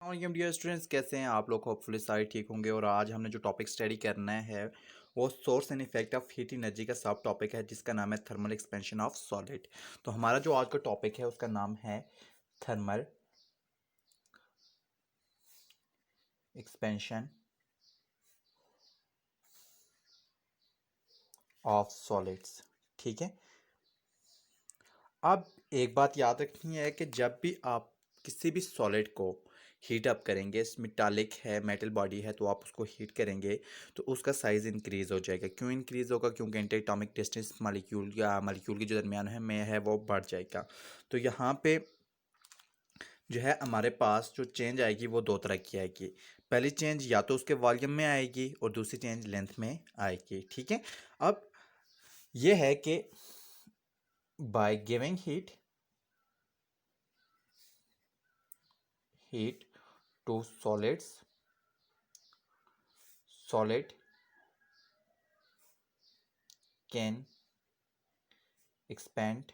और ये dear students कैसे हैं आप लोग। होपफुली सारे ठीक होंगे। और आज हमने जो टॉपिक स्टडी करना है वो source and effect of heat energy का सब टॉपिक है जिसका नाम है थर्मल एक्सपेंशन ऑफ सॉलिड। तो हमारा जो आज का टॉपिक है उसका नाम है थर्मल एक्सपेंशन ऑफ सॉलिड्स। ठीक है। अब एक बात याद रखनी है कि जब भी आप किसी भी सॉलिड को हीट अप करेंगे, मेटालिक है, मेटल बॉडी है, तो आप उसको हीट करेंगे तो उसका साइज इंक्रीज हो जाएगा। क्यों इंक्रीज होगा? क्योंकि एंटी एटॉमिक डिस्टेंस मॉलिक्यूल या मॉलिक्यूल के जो दरमियान है में है वो बढ़ जाएगा। तो यहाँ पे जो है हमारे पास जो चेंज आएगी वो दो तरह की आएगी। पहली चेंज या तो उसके वॉल्यूम में आएगी और दूसरी चेंज लेंथ में आएगी। ठीक है। अब ये है कि by giving heat to solid can expand।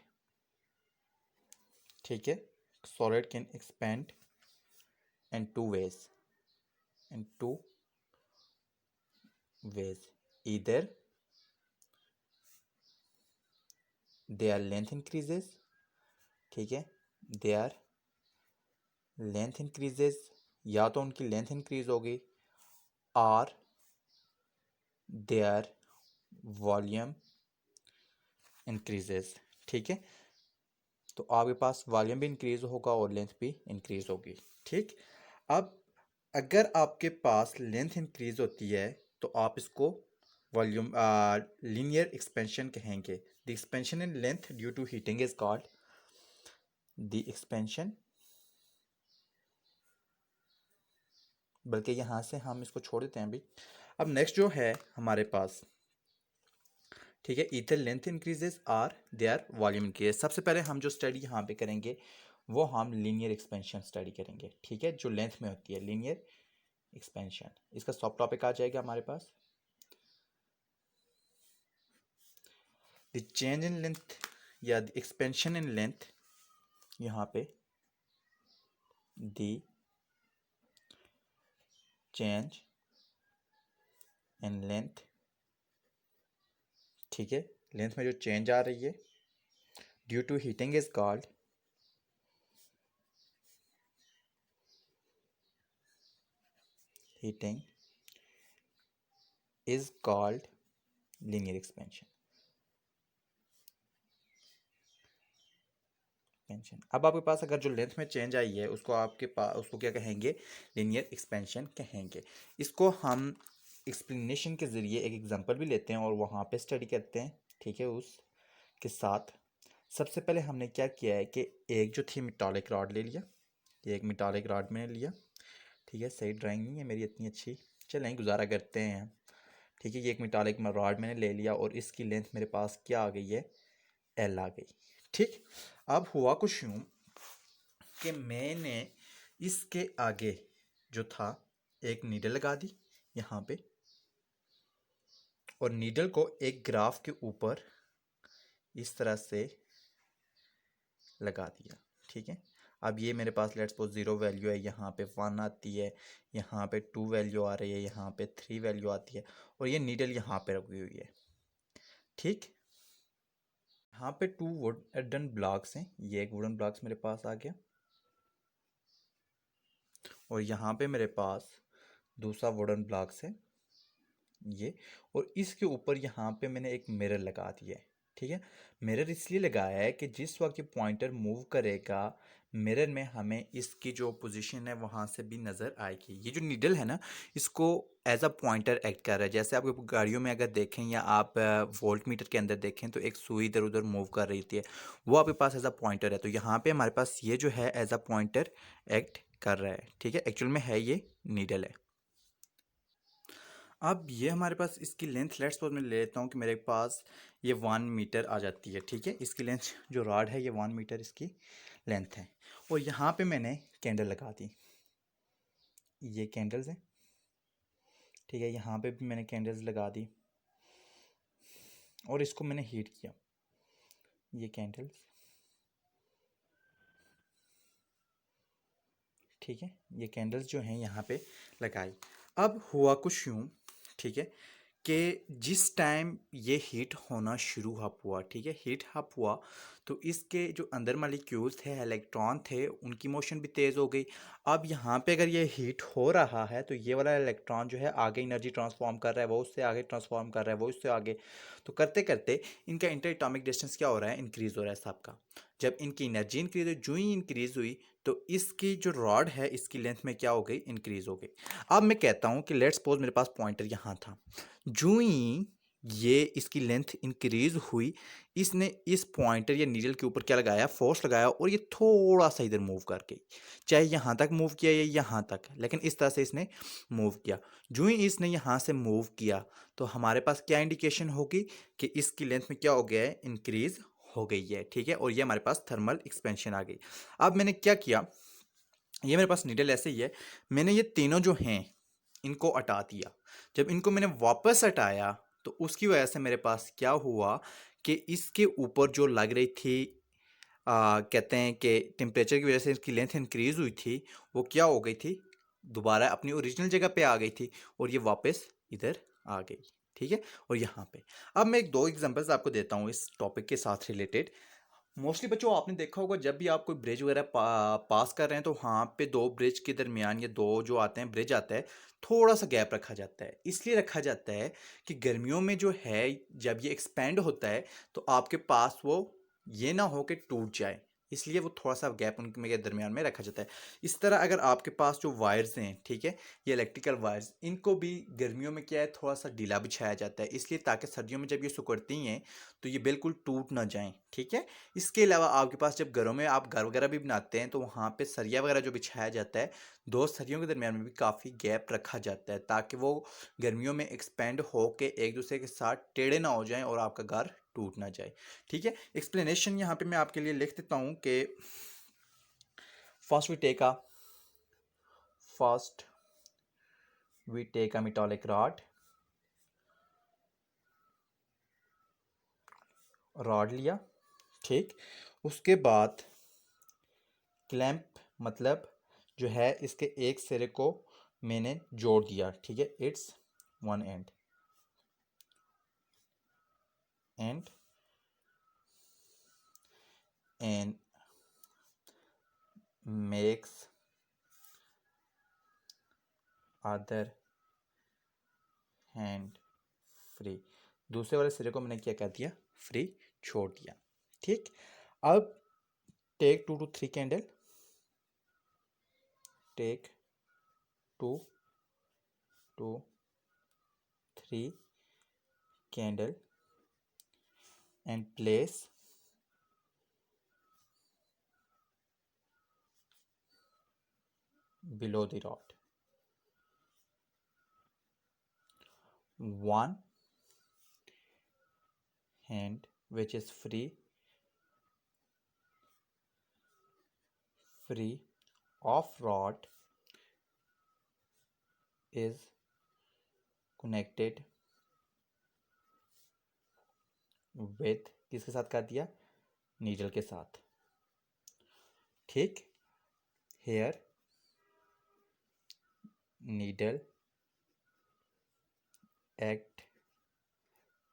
ठीक है। solid can expand in two ways, either their length increases। ठीक है। their length increases, या तो उनकी लेंथ इंक्रीज होगी, और their volume increases। ठीक है। तो आपके पास वॉल्यूम भी इंक्रीज होगा और लेंथ भी इंक्रीज होगी। ठीक। अब अगर आपके पास लेंथ इंक्रीज होती है तो आप इसको वॉल्यूम लीनियर एक्सपेंशन कहेंगे। The expansion in length due to heating is called the expansion. बल्कि यहाँ से हम इसको छोड़ देते हैं अभी। अब नेक्स्ट जो है हमारे पास, ठीक है, ईथर लेंथ इंक्रीजेस और देयर वॉल्यूम इंक्रीज। सबसे पहले हम जो स्टडी यहाँ पे करेंगे वो हम लीनियर एक्सपेंशन स्टडी करेंगे। ठीक है। जो लेंथ में होती है लीनियर एक्सपेंशन, इसका सब टॉपिक आ जाएगा हमारे पास। द चेंज इन लेंथ या द एक्सपेंशन इन लेंथ, यहाँ पे द चेंज इन लेंथ। ठीक है। लेंथ में जो चेंज आ रही है due to heating is called heating is called linear expansion. अब आपके पास अगर जो लेंथ में चेंज आई है उसको आपके पास उसको क्या कहेंगे? लीनियर एक्सपेंशन कहेंगे। इसको हम एक्सप्लेनेशन के ज़रिए एक एग्जांपल भी लेते हैं और वहाँ पे स्टडी करते हैं। ठीक है। उसके साथ सबसे पहले हमने क्या किया है कि एक जो थी मेटालिक रॉड ले लिया। एक मेटालिक रॉड मैंने लिया। ठीक है। सही ड्राइंग नहीं है मेरी इतनी अच्छी, चलें गुजारा करते हैं। ठीक है। ये एक मेटालिक रॉड मैंने ले लिया और इसकी लेंथ मेरे पास क्या आ गई है? एल आ गई। ठीक। अब हुआ कुछ यूं कि मैंने इसके आगे जो था एक नीडल लगा दी यहाँ पे, और नीडल को एक ग्राफ के ऊपर इस तरह से लगा दिया। ठीक है। अब ये मेरे पास लेट्स सपोज 0 वैल्यू है, यहाँ पे 1 आती है, यहाँ पे 2 वैल्यू आ रही है, यहाँ पे 3 वैल्यू आती है, और ये नीडल यहाँ पे रखी हुई है। ठीक। यहाँ पे 2 वुडन ब्लॉक्स हैं। ये एक वुडन ब्लॉक्स मेरे पास आ गया, और यहाँ पे मेरे पास दूसरा वुडन ब्लॉक्स है ये, और इसके ऊपर यहाँ पे मैंने एक मिरर लगा दिया है। ठीक है। मिरर इसलिए लगाया है कि जिस वक्त ये पॉइंटर मूव करेगा मिरर में हमें इसकी जो पोजीशन है वहाँ से भी नज़र आएगी। ये जो नीडल है ना, इसको एज अ पॉइंटर एक्ट कर रहा है। जैसे आप गाड़ियों में अगर देखें या आप वोल्ट मीटर के अंदर देखें तो एक सुई इधर उधर मूव कर रही थी, वो आपके पास एज अ पॉइंटर है। तो यहाँ पे हमारे पास ये जो है एज अ पॉइंटर एक्ट कर रहा है। ठीक है। एक्चुअल में है ये नीडल है। अब ये हमारे पास इसकी लेंथ लेट्स सपोज मैं ले लेता हूँ कि मेरे पास ये 1 मीटर आ जाती है। ठीक है। इसकी लेंथ जो रॉड है ये 1 मीटर इसकी लेंथ है, और यहाँ पे मैंने कैंडल लगा दी। ये कैंडल्स हैं। ठीक है। यहाँ पे भी मैंने कैंडल्स लगा दी और इसको मैंने हीट किया। ये कैंडल्स। ठीक है, ये कैंडल्स जो हैं यहाँ पे लगाई। अब हुआ कुछ यूँ, ठीक है, कि जिस टाइम ये हीट होना शुरू अप हुआ, ठीक है, हीट अप हुआ तो इसके जो अंदर मॉलिक्यूल्स थे, इलेक्ट्रॉन थे, उनकी मोशन भी तेज़ हो गई। अब यहाँ पे अगर ये हीट हो रहा है तो ये वाला इलेक्ट्रॉन जो है आगे एनर्जी ट्रांसफॉर्म कर रहा है, वो उससे आगे ट्रांसफॉर्म कर रहा है, वो उससे आगे, तो करते करते इनका इंटर एटॉमिक डिस्टेंस क्या हो रहा है, इंक्रीज हो रहा है सबका। जब इनकी एनर्जी इंक्रीज हुई, जो ही इंक्रीज हुई तो इसकी जो रॉड है इसकी लेंथ में क्या हो गई, इंक्रीज हो गई। अब मैं कहता हूँ कि लेट्स सपोज मेरे पास पॉइंटर यहाँ था, जो ही ये इसकी लेंथ इंक्रीज हुई, इसने इस पॉइंटर या नीडल के ऊपर क्या लगाया, फोर्स लगाया, और ये थोड़ा सा इधर मूव कर गई। चाहे यहाँ तक मूव किया या यहाँ तक, लेकिन इस तरह से इसने मूव किया। जो ही इसने यहाँ से मूव किया तो हमारे पास क्या इंडिकेशन होगी कि इसकी लेंथ में क्या हो गया है, इंक्रीज हो गई है, ठीक है, और ये हमारे पास थर्मल एक्सपेंशन आ गई। अब मैंने क्या किया, ये मेरे पास नीडल ऐसे ही है, मैंने ये तीनों जो हैं इनको हटा दिया। जब इनको मैंने वापस हटाया तो उसकी वजह से मेरे पास क्या हुआ कि इसके ऊपर जो लग रही थी, कहते हैं कि टेम्परेचर की वजह से इसकी लेंथ इंक्रीज हुई थी, वो क्या हो गई थी, दोबारा अपनी ओरिजिनल जगह पे आ गई थी, और ये वापस इधर आ गई, ठीक है। और यहाँ पे अब मैं एक दो एग्जांपल्स आपको देता हूँ इस टॉपिक के साथ रिलेटेड। मोस्टली बच्चों आपने देखा होगा जब भी आप कोई ब्रिज वगैरह पास कर रहे हैं तो वहाँ पे दो ब्रिज के दरमियान या दो जो आते हैं ब्रिज आता है, थोड़ा सा गैप रखा जाता है। इसलिए रखा जाता है कि गर्मियों में जो है जब ये एक्सपेंड होता है तो आपके पास वो ये ना हो कि टूट जाए, इसलिए वो थोड़ा सा गैप उनके में के दरमियान में रखा जाता है। इस तरह अगर आपके पास जो वायर्स हैं, ठीक है, ये इलेक्ट्रिकल वायर्स, इनको भी गर्मियों में क्या है, थोड़ा सा ढीला बिछाया जाता है, इसलिए ताकि सर्दियों में जब ये सिकुड़ती हैं तो ये बिल्कुल टूट ना जाएं, ठीक है। इसके अलावा आपके पास जब घरों में आप घर वगैरह भी बनाते हैं तो वहाँ पे सरिया वगैरह जो बिछाया जाता है, दो सरियों के दरमियान में भी काफ़ी गैप रखा जाता है ताकि वो गर्मियों में एक्सपेंड हो के एक दूसरे के साथ टेढ़े ना हो जाएं और आपका घर टूट ना जाए, ठीक है। एक्सप्लेनेशन यहाँ पे मैं आपके लिए लिख देता हूँ कि first we take a first we take a metallic rod लिया, ठीक। उसके बाद क्लैंप मतलब जो है इसके एक सिरे को मैंने जोड़ दिया, ठीक है, it's one and and makes other hand free. दूसरे वाले सिरे को मैंने क्या कर दिया, फ्री छोड़ दिया, ठीक। अब take 2 to 3 candle, take 2 to 3 candle and place below the rod one hand which is free of rod is connected with, किसके साथ कर दिया, नीडल के साथ, ठीक। Here needle act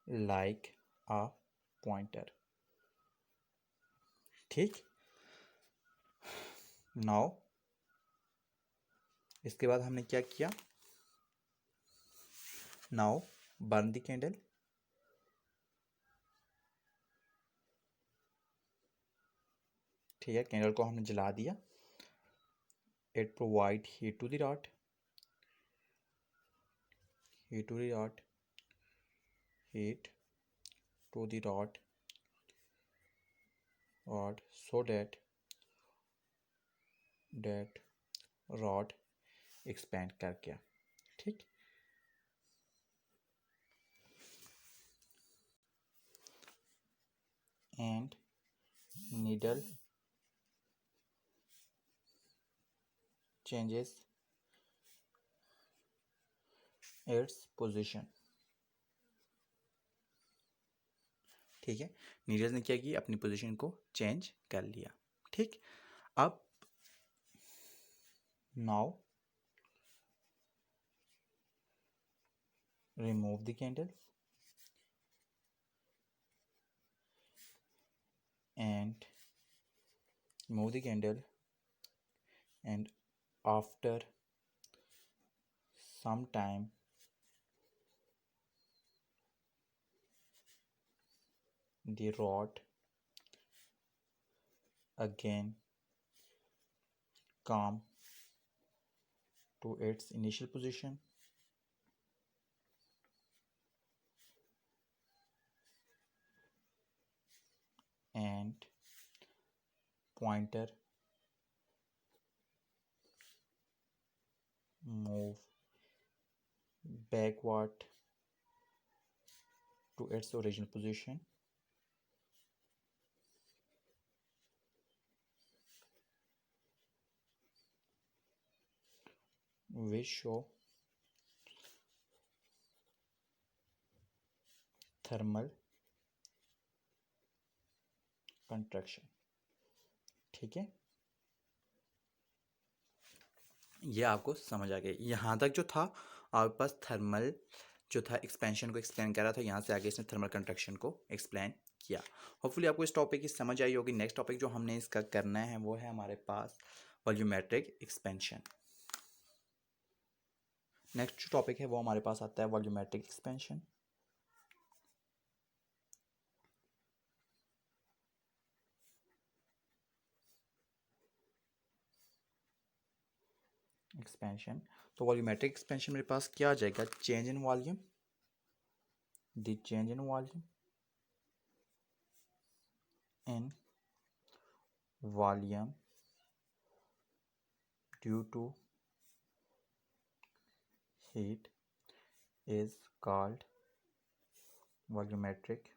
like a pointer, ठीक। नाउ इसके बाद हमने क्या किया, नाउ बर्न द कैंडल, ठीक है, कैंडल को हमने जला दिया। It provide heat to the rod, heat to the rod, heat to the rod so that rod expand कर गया, ठीक। and needle changes its position, ठीक है, नीडल ने क्या किया, अपनी पोजीशन को चेंज कर लिया, ठीक। अब Now remove the candle and remove the candle, and after some time the rod again come to its initial position and pointer move backward to its original position. We show thermal contraction। ठीक है, ये आपको समझ आ गया। यहाँ तक जो था आपके पास थर्मल जो था एक्सपेंशन को एक्सप्लेन कर रहा था, यहाँ से आगे इसने थर्मल कंट्रैक्शन को एक्सप्लेन किया। होपफुली आपको इस टॉपिक की समझ आई होगी। नेक्स्ट टॉपिक जो हमने इसका करना है वो है हमारे पास वॉल्यूमेट्रिक एक्सपेंशन। नेक्स्ट जो टॉपिक है वो हमारे पास आता है वॉल्यूमेट्रिक एक्सपेंशन। एक्सपेंशन तो वॉल्यूमेट्रिक एक्सपेंशन मेरे पास क्या आ जाएगा, change in volume, the change in volume in volume due to heat is called volumetric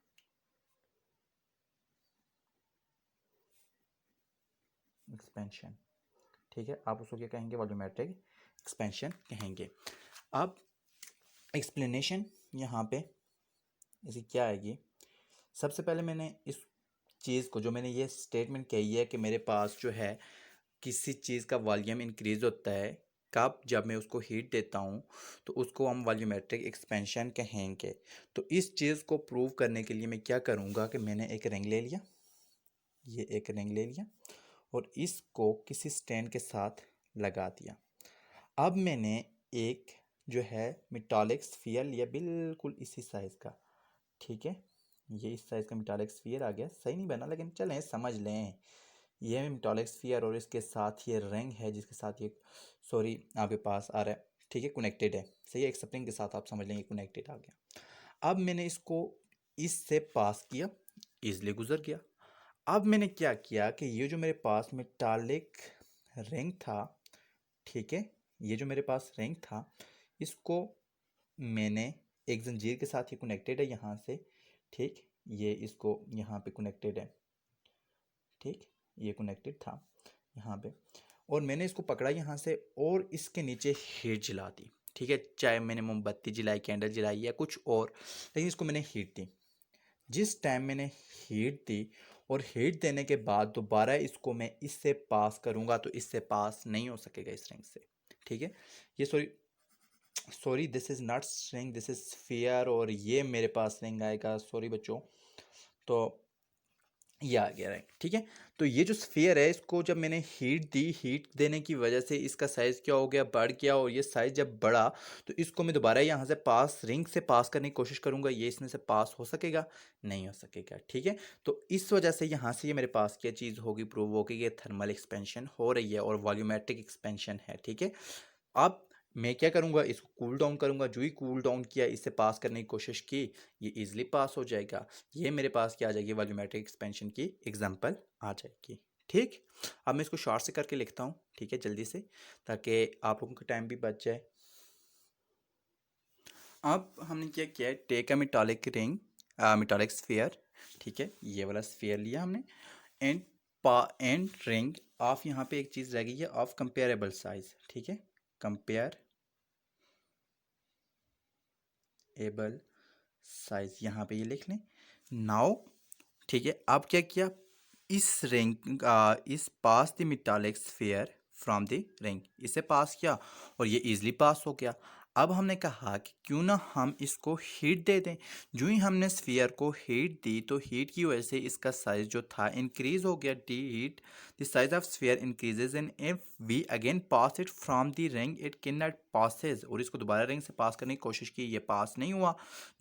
expansion। ठीक है, आप उसको क्या कहेंगे, वॉल्यूमेट्रिक एक्सपेंशन कहेंगे। अब एक्सप्लेनेशन यहाँ पे इसकी क्या आएगी, सबसे पहले मैंने इस चीज़ को, जो मैंने ये स्टेटमेंट कही है कि मेरे पास जो है किसी चीज़ का वॉल्यूम इंक्रीज होता है कब, जब मैं उसको हीट देता हूँ, तो उसको हम वॉल्यूमेट्रिक एक्सपेंशन कहेंगे। तो इस चीज़ को प्रूव करने के लिए मैं क्या करूँगा कि मैंने एक रिंग ले लिया, ये एक रिंग ले लिया और इसको किसी स्टैंड के साथ लगा दिया। अब मैंने एक जो है मेटालिक स्फीयर लिया बिल्कुल इसी साइज़ का। ठीक है, ये इस साइज़ का मेटालिक स्फीयर आ गया, सही नहीं बना लेकिन चलें समझ लें। ये मेटालिक स्फीयर और इसके साथ ये रिंग है जिसके साथ ये सॉरी आपके पास आ रहा है, ठीक है, कनेक्टेड है, सही है, एक स्प्रिंग के साथ आप समझ लेंगे कनेक्टेड आ गया। अब मैंने इसको इससे पास किया, इजली गुजर गया। अब मैंने क्या किया कि ये जो मेरे पास मेटालिक रिंग था, ठीक है, ये जो मेरे पास रिंग था इसको मैंने एक जंजीर के साथ, ये कनेक्टेड है यहाँ से, ठीक, ये इसको यहाँ पे कनेक्टेड है, ठीक, ये कनेक्टेड था यहाँ पे, और मैंने इसको पकड़ा यहाँ से और इसके नीचे हीट जला दी। ठीक है, चाहे मैंने मोमबत्ती जलाई, कैंडल जलाई या कुछ और, लेकिन इसको मैंने हीट दी। जिस टाइम मैंने हीट दी और हीट देने के बाद दोबारा इसको मैं इससे पास करूँगा तो इससे पास नहीं हो सकेगा इस रिंग से। ठीक है, ये sorry this is not ring, this is sphere, और ये मेरे पास रिंग आएगा, सॉरी बच्चों, तो ये आ गया राइट। ठीक है, तो ये जो स्फीयर है इसको जब मैंने हीट दी, हीट देने की वजह से इसका साइज़ क्या हो गया, बढ़ गया, और ये साइज़ जब बढ़ा तो इसको मैं दोबारा यहाँ से पास, रिंग से पास करने की कोशिश करूँगा, ये इसमें से पास हो सकेगा, नहीं हो सकेगा। ठीक है, तो इस वजह से यहाँ से ये मेरे पास क्या चीज़ होगी, प्रूव होगी, ये थर्मल एक्सपेंशन हो रही है और वॉल्यूमेट्रिक एक्सपेंशन है। ठीक है, अब मैं क्या करूँगा, इसको कूल डाउन करूँगा, जो ही कूल डाउन किया, इससे पास करने की कोशिश की, ये इजीली पास हो जाएगा। ये मेरे पास क्या आ जाएगी, वॉल्यूमेट्रिक एक्सपेंशन की एग्जांपल आ जाएगी। ठीक, अब मैं इसको शॉर्ट से करके लिखता हूँ, ठीक है, जल्दी से, ताकि आप लोगों का टाइम भी बच जाए। अब हमने क्या किया है, take a metallic ring, metallic sphere, ठीक है, ये वाला स्फीयर लिया हमने, एंड एंड रिंग ऑफ, यहाँ पे एक चीज़ रह गई है, ऑफ कंपेरेबल साइज। ठीक है, कंपेयर एबल साइज, यहाँ पे ये लिख लें नाउ। ठीक है, अब क्या किया, इस ring is pass the metallic sphere from the ring, इसे पास किया और ये इजीली पास हो गया। अब हमने कहा कि क्यों ना हम इसको हीट दे दें। जो ही हमने स्फीयर को हीट दी तो हीट की वजह से इसका साइज जो था इंक्रीज हो गया। The heat the size of sphere increases and if we again pass it from the ring it can not passes, और इसको दोबारा रिंग से पास करने की कोशिश की, ये पास नहीं हुआ,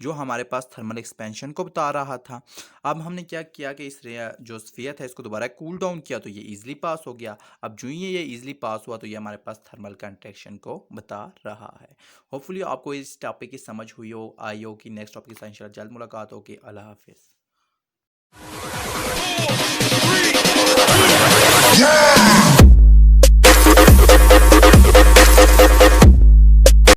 जो हमारे पास थर्मल एक्सपेंशन को बता रहा था। अब हमने क्या किया कि इस जो स्फीयर था इसको दोबारा कूल डाउन किया तो ये इजीली पास हो गया। अब जो ही ये इजीली पास हुआ तो ये हमारे पास थर्मल कंट्रैक्शन को बता रहा है। होपफुली आपको इस टॉपिक की समझ हुई हो, आई हो कि नेक्स्ट टॉपिक के साथ इंशाल्लाह जल्द मुलाकात होगी। अल्लाह हाफिज़।